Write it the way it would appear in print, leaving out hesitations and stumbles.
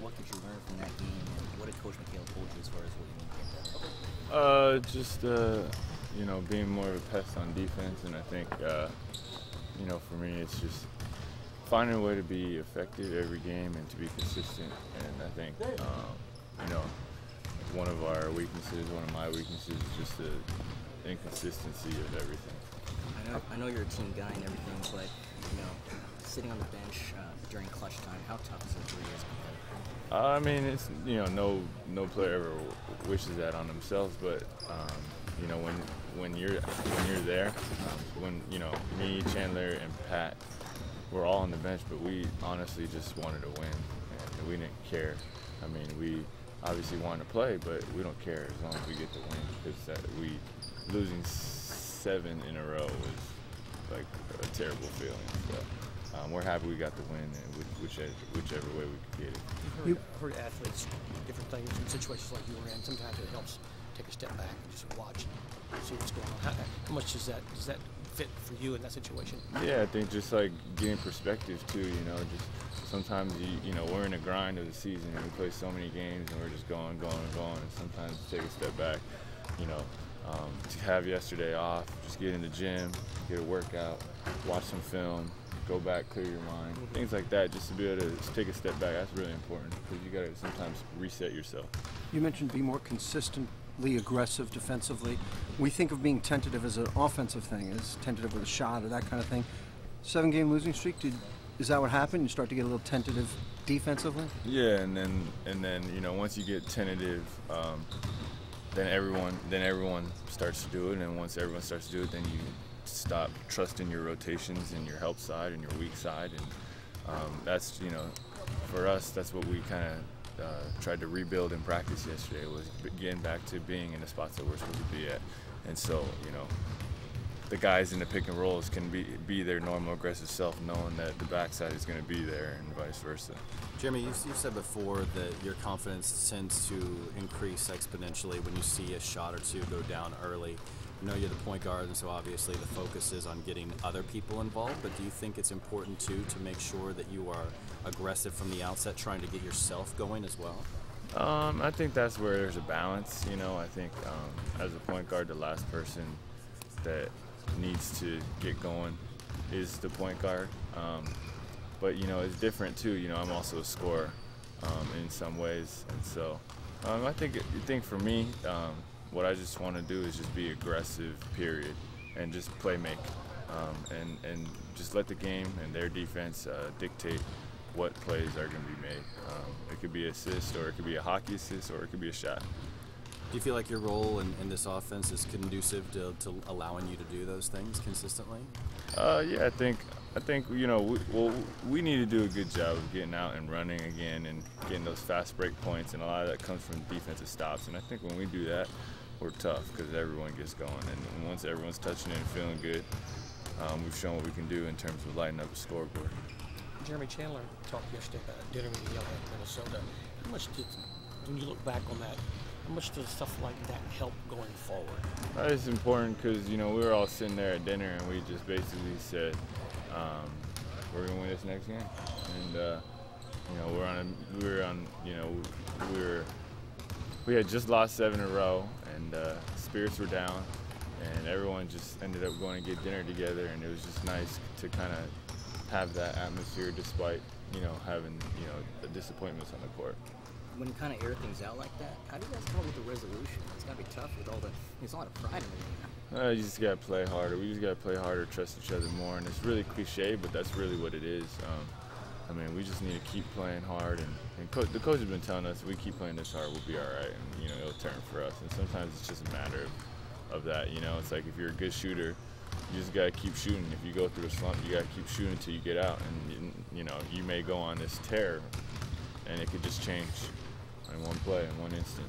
what did you learn from that game, and what did Coach McHale told you as far as what you need to get done? Just being more of a pest on defense, and I think for me it's just finding a way to be effective every game and to be consistent. And I think one of our weaknesses, one of my weaknesses, is just the inconsistency of everything. I know you're a team guy and everything, but sitting on the bench during clutch time, how tough is it for you as a competitor? I mean, it's no player ever wishes that on themselves, but when you're there, when me, Chandler, and Pat, we're all on the bench, but we honestly just wanted to win, and we didn't care. I mean, we obviously wanted to play, but we don't care as long as we get the win, because losing 7 in a row was like a terrible feeling. So we're happy we got the win, and whichever way we could get it. You've heard athletes do different things in situations like you were in. Sometimes it helps take a step back and just watch and see what's going on. How much does that fit for you in that situation? Yeah, I think just like getting perspective too. Just sometimes we're in a grind of the season and we play so many games and we're just going. And sometimes take a step back. To have yesterday off, just get in the gym, get a workout, watch some film, go back, clear your mind, things like that, just to be able to take a step back. That's really important because you got to sometimes reset yourself. You mentioned be more consistently aggressive defensively. We think of being tentative as an offensive thing, as tentative with a shot or that kind of thing. 7-game losing streak, is that what happened? You start to get a little tentative defensively? Yeah, and then once you get tentative, then everyone starts to do it, and once everyone starts to do it, then you stop trusting your rotations and your help side and your weak side, and that's for us, that's what we kind of tried to rebuild in practice yesterday, was getting back to being in the spots that we're supposed to be at. And so the guys in the pick and rolls can be their normal aggressive self, knowing that the backside is going to be there, and vice versa. Jeremy, you've said before that your confidence tends to increase exponentially when you see a shot or two go down early. You're the point guard, and so obviously the focus is on getting other people involved, but do you think it's important too to make sure that you are aggressive from the outset, trying to get yourself going as well? I think that's where there's a balance. I think as a point guard, the last person that needs to get going is the point guard. But it's different too. I'm also a scorer in some ways, and so I think for me, what I just want to do is just be aggressive, period, and just play make, and just let the game and their defense dictate what plays are going to be made. It could be assist, or it could be a hockey assist, or it could be a shot. Do you feel like your role in this offense is conducive to allowing you to do those things consistently? Yeah, I think we need to do a good job of getting out and running again and getting those fast break points, and a lot of that comes from defensive stops. And I think when we do that, we're tough because everyone gets going, and once everyone's touching it and feeling good, we've shown what we can do in terms of lighting up a scoreboard. Jeremy, Chandler talked yesterday about a dinner meeting at Minnesota. How much when you look back on that, how much does stuff like that help going forward? It's important because we were all sitting there at dinner and we just basically said we're gonna win this next game, and we had just lost 7 in a row, and spirits were down, and everyone just ended up going to get dinner together, and it was just nice to kind of have that atmosphere despite having the disappointments on the court. When you kind of air things out like that, how do you guys come up with a resolution? It's got to be tough with there's a lot of pride in it. You just got to play harder. We just got to play harder, trust each other more, and it's really cliche, but that's really what it is. I mean, we just need to keep playing hard, and the coach has been telling us if we keep playing this hard, we'll be all right, and it'll turn for us. And sometimes it's just a matter of that. It's like if you're a good shooter, you just gotta keep shooting. If you go through a slump, you gotta keep shooting until you get out, and you may go on this tear, and it could just change in one play, in one instant.